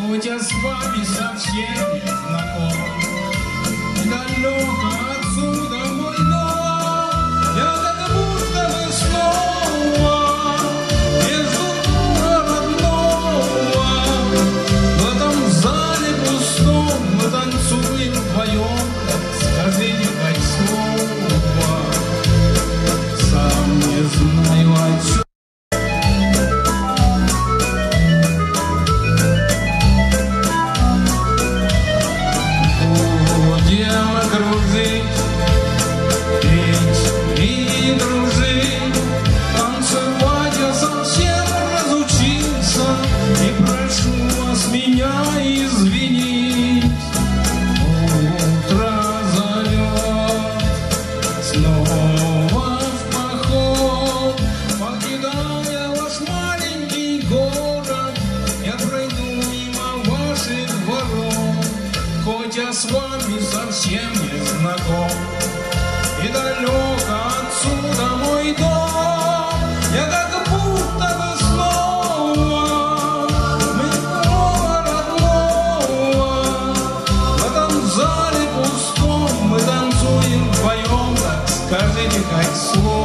Хоть я с вами совсем не знаком, далеко отсюда мой дом, я как будто бы снова между родного. В этом зале пустом мы танцуем вдвоем, скажите хоть слово, сам не знаю о чем. Я с вами совсем не знаком, и далеко отсюда мой дом, я как будто бы снова моего родного. В этом зале пустом мы танцуем вдвоем, так скажите хоть слово.